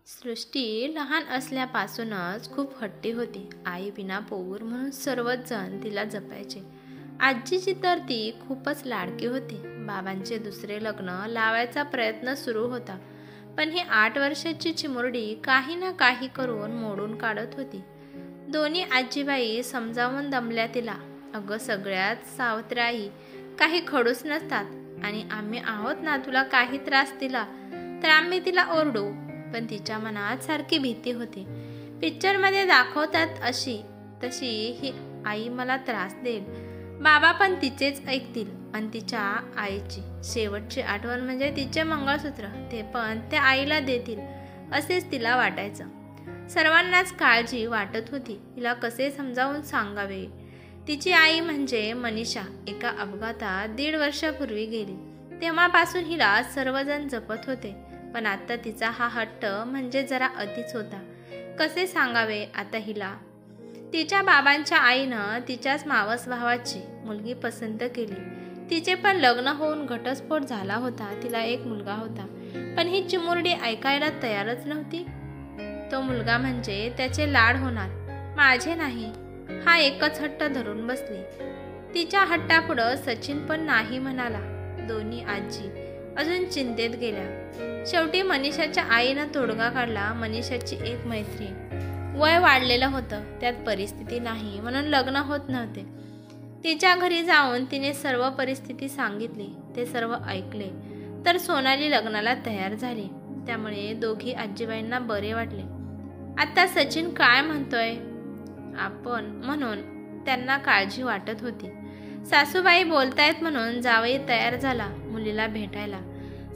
सृष्टी लहान असल्यापासूनच खूप हट्टी होती. आई विना पोऊर म्हणून सर्वच जण तिला जपायचे. आजीची तर ती खूपच लाडकी होती. बाबांचे दुसरे लग्न लावायचा प्रयत्न सुरू होता, पण ही 8 वर्षाची चिमुरडी काही ना काही करून मोडून काढत होती. दोन्ही आजीबाई समजावून दमल्या तिला. अगं, सगळ्यात सावत्र आई, काही खडूस नसतात आणि आम्ही आहोत ना, तुला काही त्रास दिला तर आम्ही तिला ओरडू. पण तिच्या मनात सारखी भीती होती. पिक्चरमध्ये दाखवतात अशी तशी ही आई मला त्रास देईल. बाबा पण तिचेच ऐकतील. आणि तिच्या आईची शेवटची आठवण म्हणजे तिचे मंगळसूत्र, ते पण त्या आईला देतील असेच तिला वाटायचं. सर्वांनाच काळजी वाटत होती. तिला कसे समजावून सांगावे. तिची आई म्हणजे मनीषा एका अपघातात 1.5 वर्षापूर्वी गेली. तेव्हापासून हिला सर्वजण जपत होते, पण आता तिचा हा हट्ट म्हणजे जरा अतिच होता. कसे सांगावे आता हिला. तिच्या बाबांच्या आईनं तिच्याच मावस भावाची मुलगी पसंत केली. तिचे पण लग्न होऊन घटस्फोट झाला होता. तिला एक मुलगा होता, पण ही चिमुरडी ऐकायला तयारच नव्हती. तो मुलगा म्हणजे त्याचे लाड होणार, माझे नाही, हा एकच हट्ट धरून बसली. तिच्या हट्टापुढं सचिन पण नाही म्हणाला. दोन्ही आजी अजून चिंतेत गेल्या. शेवटी मनीषाच्या आईनं तोडगा काढला. मनीषाची एक मैत्रीण, वय वाढलेलं होतं, त्यात परिस्थिती नाही म्हणून लग्न होत नव्हते. तिच्या घरी जाऊन तिने सर्व परिस्थिती सांगितली. ते सर्व ऐकले तर सोनाली लग्नाला तयार झाली. त्यामुळे दोघी आजीबाईंना बरे वाटले. आता सचिन काय म्हणतोय आपण म्हणून त्यांना काळजी वाटत होती. सासूबाई बोलतायत म्हणून जावई तयार झाला मुलीला भेटायला.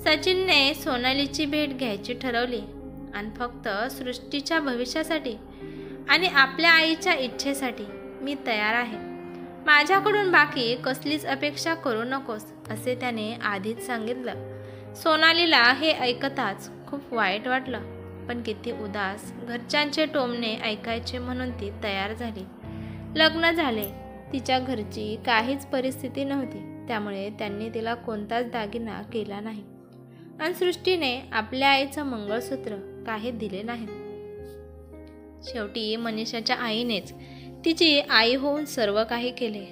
सचिनने सोनालीची भेट घ्यायची ठरवली, आणि फक्त सृष्टीच्या भविष्यासाठी आणि आपल्या आईच्या इच्छेसाठी. मी तयार आहे, माझ्याकडून बाकी कसलीच अपेक्षा करू नकोस असे त्याने आधीच सांगितलं. सोनालीला हे ऐकताच खूप वाईट वाटलं, पण किती उदास. घरच्यांचे टोमणे ऐकायचे म्हणून ती तयार झाली. लग्न झाले. तिच्या घरची काहीच परिस्थिती नव्हती, त्यामुळे त्यांनी तिला कोणताच दागिना केला नाही. आणि सृष्टीने आपल्या आईचं मंगळसूत्र काही दिले नाहीत. शेवटी मनीषाच्या आईनेच तिची आई होऊन सर्व काही केले.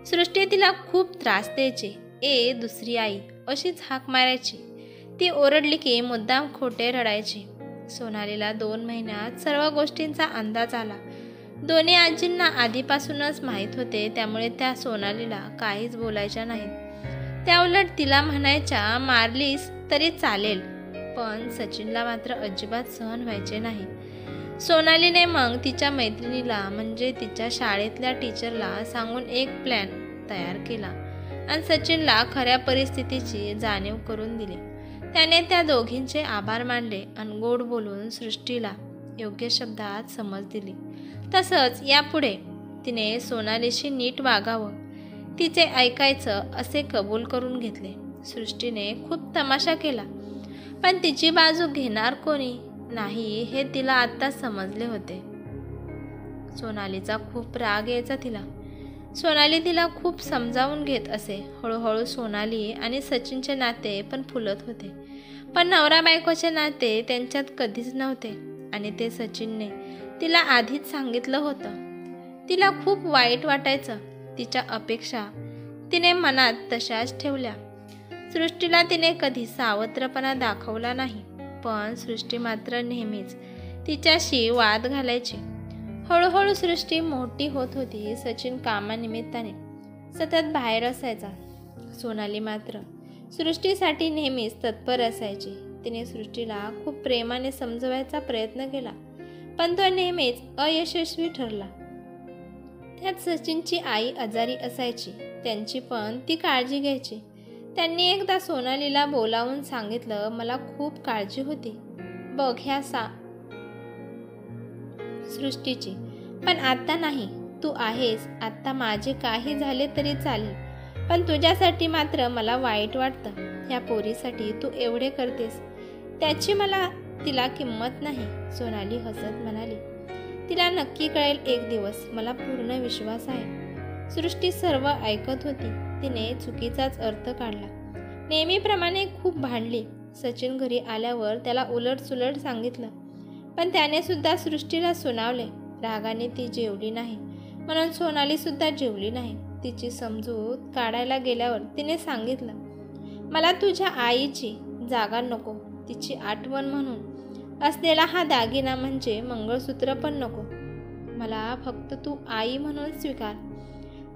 सृष्टी तिला खूप त्रास द्यायची. दुसरी आई अशीच हाक मारायची. ती ओरडली की मुद्दाम खोटे रडायची. सोनालीला 2 महिन्यात सर्व गोष्टींचा अंदाज आला. दोन्ही आजींना आधीपासूनच माहीत होते, त्यामुळे त्या सोनालीला काहीच बोलायच्या नाहीत. त्या उलट तिला म्हणायच्या, मारलीस तरी चालेल, पण सचिनला मात्र अजिबात सहन व्हायचे नाही. सोनालीने मग तिच्या मैत्रिणीला म्हणजे तिच्या शाळेतल्या टीचरला सांगून एक प्लॅन तयार केला आणि सचिनला खऱ्या परिस्थितीची जाणीव करून दिली. त्याने त्या दोघींचे आभार मानले आणि गोड बोलून सृष्टीला योग्य शब्दात समज दिली. तसंच यापुढे तिने सोनालीशी नीट वागावं, तिचे ऐकायचं असे कबूल करून घेतले. सृष्टीने खूप तमाशा केला, पण तिची बाजू घेणार कोणी नाही हे तिला आता समजले होते. सोनालीचा खूप राग यायचा तिला. सोनाली तिला खूप समजावून घेत असे. हळूहळू सोनाली आणि सचिनचे नाते पण फुलत होते, पण नवरा बायकोचे नाते त्यांच्यात कधीच नव्हते. आणि ते सचिनने तिला आधीच सांगितलं होतं. तिला खूप वाईट वाटायचं. तिच्या अपेक्षा तिने मनात तशाच ठेवल्या. सृष्टीला तिने कधी सावत्रपणा दाखवला नाही, पण सृष्टी मात्र नेहमीच तिच्याशी वाद घालायची. हळूहळू सृष्टी मोठी होत होती. सचिन कामानिमित्ताने सतत बाहेर असायचा. सोनाली मात्र सृष्टीसाठी नेहमीच तत्पर असायची. तिने सृष्टीला खूप प्रेमाने समजवायचा प्रयत्न केला, पण तो नेहमीच अयशस्वी ठरला. त्यात सचिनची आई आजारी असायची, त्यांची पण ती काळजी घ्यायची. त्यांनी एकदा सोनालीला बोलावून सांगितलं, मला खूप काळजी होती बघ ह्या सृष्टीची, पण आता नाही, तू आहेस. आता माझे काही झाले तरी चालेल, पण तुझ्यासाठी मात्र मला वाईट वाटतं. ह्या पोरीसाठी तू एवढे करतेस, त्याची तिला किंमत नाही. सोनाली हसत म्हणाली, तिला नक्की कळेल एक दिवस, मला पूर्ण विश्वास आहे. सृष्टी सर्व ऐकत होती. तिने चुकीचाच अर्थ काढला. नेहमीप्रमाणे खूप भांडली. सचिन घरी आल्यावर त्याला उलट सुलट सांगितलं. पण त्याने सुद्धा सृष्टीला सुनावले. रागाने ती जेवली नाही म्हणून सोनाली सुद्धा जेवली नाही. तिची समजूत काढायला गेल्यावर तिने सांगितलं, मला तुझ्या आईची जागा नको, तिची आठवण म्हणून असलेला हा दागिना म्हणजे मंगळसूत्र पण नको. मला फक्त तू आई म्हणून स्वीकार.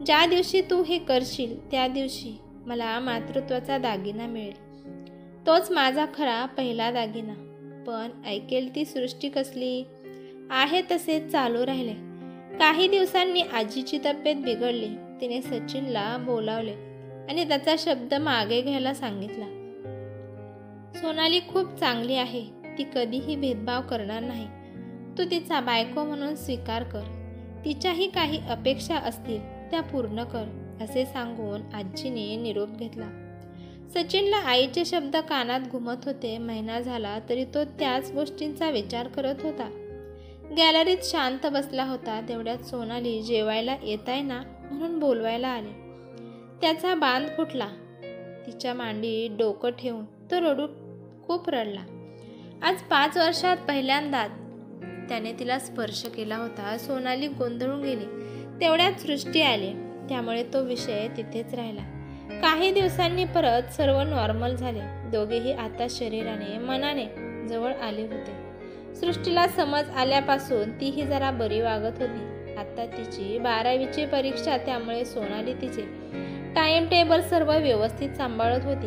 ज्या दिवशी तू हे करशील त्या दिवशी मला मातृत्वाचा दागिना मिळेल. तोच माझा खरा पहिला दागिना. पण ऐकेल ती सृष्टी कसली? आहे तसेच चालू राहिले. काही दिवसांनी आजीची तब्येत बिघडली. तिने सचिनला बोलावले आणि त्याचा शब्द मागे घ्यायला सांगितला. सोनाली खूप चांगली आहे, ती कधीही भेदभाव करणार नाही. तू तिचा बायको म्हणून स्वीकार कर. तिच्याही काही अपेक्षा असतील त्या पूर्ण कर, असे सांगून आजीने निरोप घेतला. सचिनला आईचे शब्द कानात घुमत होते. महिना झाला तरी तो त्याच गोष्टींचा विचार करत होता. गॅलरीत शांत बसला होता. तेवढ्यात सोनाली जेवायला येताय ना म्हणून बोलवायला आले. त्याचा बांध फुटला. तिच्या मांडीत डोकं ठेवून तो रडू खूप रडला. आज 5 वर्षात पहिल्यांदाच त्याने तिला स्पर्श केला होता. सोनाली गोंधळून गेली. तेवढ्यात सृष्टी आली, त्यामुळे तो विषय तिथेच राहिला. काही दिवसांनी परत सर्व नॉर्मल झाले. दोघेही आता शरीराने मनाने जवळ आले होते. सृष्टीला समज आल्यापासून तीही जरा बरी वागत होती. आता तिची 12वीची परीक्षा, त्यामुळे सोनाली तिचे टाइम टेबल सर्व व्यवस्थित सांभाळत होती.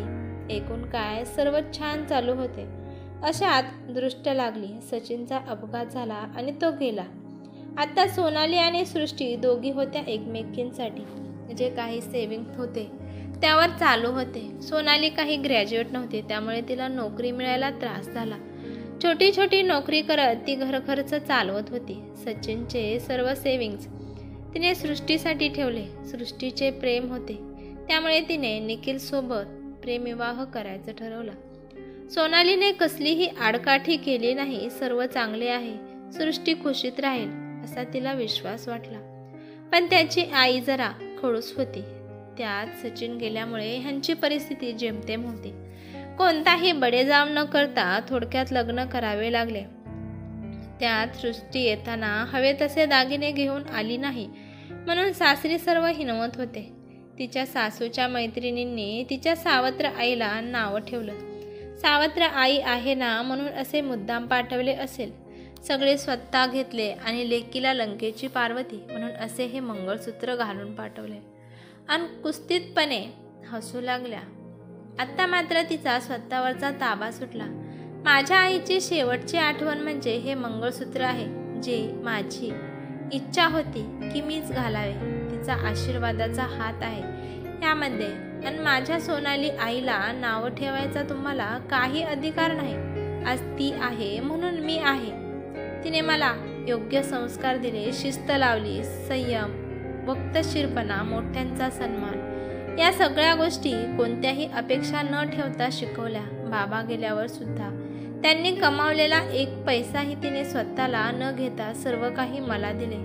एकूण काय सर्व छान चालू होते. अशात दृष्ट लागली. सचिनचा अपघात झाला आणि तो गेला. आता सोनाली आणि सृष्टी दोघी होत्या एकमेकींसाठी. जे काही सेविंग होते त्यावर चालू होते. सोनाली काही ग्रॅज्युएट नव्हती, त्यामुळे तिला नोकरी मिळायला त्रास झाला. छोटी छोटी नोकरी करत ती घरखर्च चालवत होती. सचिनचे सर्व सेविंग्स तिने सृष्टीसाठी ठेवले. सृष्टीचे प्रेम होते, त्यामुळे तिने निखिलसोबत प्रेमविवाह करायचं ठरवलं. सोनालीने कसलीही आडकाठी केली नाही. सर्व चांगले आहे, सृष्टी खुशीत राहील असा तिला विश्वास वाटला. पण त्याची आई जरा खडूस होती. त्यात सचिन गेल्यामुळे ह्यांची परिस्थिती जेमतेम होती. कोणताही बडेजाव न करता थोडक्यात लग्न करावे लागले. त्यात सृष्टी येताना हवे तसे दागिने घेऊन आली नाही म्हणून सासरी सर्व हिणवत होते. तिच्या सासूच्या मैत्रिणींनी तिच्या सावत्र आईला नावं ठेवलं. सावत्र आई आहे ना म्हणून असे मुद्दाम पाठवले असेल. सगळे स्वतः घेतले आणि लेकीला लंकेची पार्वती म्हणून असे हे मंगळसूत्र घालून पाठवले आणि कुस्तीतपणे हसू लागल्या. आत्ता मात्र तिचा स्वतःवरचा ताबा सुटला. माझ्या आईची शेवटची आठवण म्हणजे हे मंगळसूत्र आहे, जे माझी इच्छा होती की मीच घालावे. तिचा आशीर्वादाचा हात आहे यामध्ये आणि माझ्या सोनाली आईला नावं ठेवायचा तुम्हाला काही अधिकार नाही. आज ती आहे म्हणून मी आहे. तिने मला योग्य संस्कार दिले, शिस्त लावली, संयम, वक्तशीरपणा, मोठ्यांचा सन्मान, या सगळ्या गोष्टी कोणत्याही अपेक्षा न ठेवता शिकवल्या. बाबा गेल्यावर सुद्धा त्यांनी कमावलेला एक पैसाही तिने स्वतःला न घेता सर्व काही मला दिले.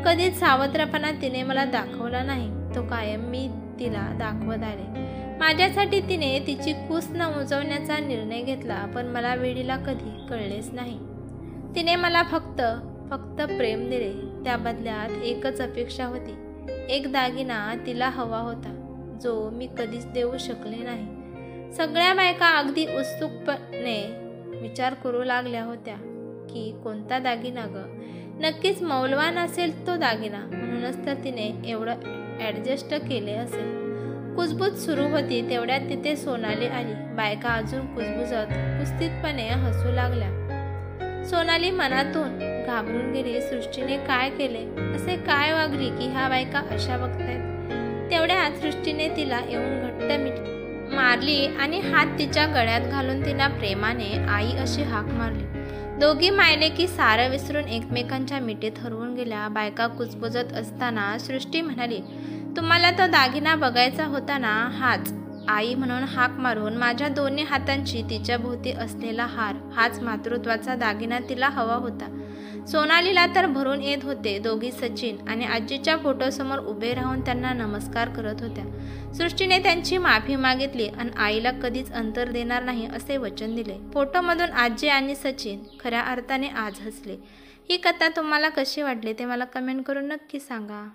कधीच सावत्रपणा तिने मला दाखवला नाही, तो कायम मी तिला दाखवत आले. माझ्यासाठी तिने तिची कूस न उजवण्याचा निर्णय घेतला, पण मला वेळीला कधी कळलेच नाही. तिने मला फक्त प्रेम दिले. त्या बदल्यात एकच अपेक्षा होती, एक दागिना तिला हवा होता, जो मी कधीच देऊ शकले नाही. सगळ्या बायका अगदी उत्सुकपणे विचार करू लागल्या होत्या की कोणता दागिना ग, नक्कीच मौल्यवान असेल तो दागिना, म्हणूनच तर तिने एवढं ॲडजस्ट केले असेल. कुजबूज सुरू होती. तेवढ्यात तिथे सोनाली आली. बायका अजून कुजबुजत कुस्तीतपणे हसू लागल्या. सोनाली मनातून घाबरून गेली. सृष्टीने काय केले, असे काय वागली की ह्या बायका अशा बघतायत. तेवढ्यात सृष्टीने तिला येऊन घट्ट मारली आणि हात तिच्या गळ्यात घालून तिला प्रेमाने आई अशी हाक मारली. दोघी मायले की सारं विसरून एकमेकांच्या मिठीत हरवून गेल्या. बायका कुजबुजत असताना सृष्टी म्हणाली, तुम्हाला तो दागिना बघायचा होता ना, हाच. आई म्हणून हाक मारून माझ्या दोन्ही हातांची तिच्या भोवती असलेला हार, हाच मातृत्वाचा दागिना तिला हवा होता. सोनालीला तर भरून येत होते. दोघी सचिन आणि आजीच्या फोटोसमोर उभे राहून त्यांना नमस्कार करत होत्या. सृष्टीने त्यांची माफी मागितली आणि आईला कधीच अंतर देणार नाही असे वचन दिले. फोटोमधून आजी आणि सचिन खऱ्या अर्थाने आज हसले. ही कथा तुम्हाला कशी वाटली ते मला कमेंट करून नक्की सांगा.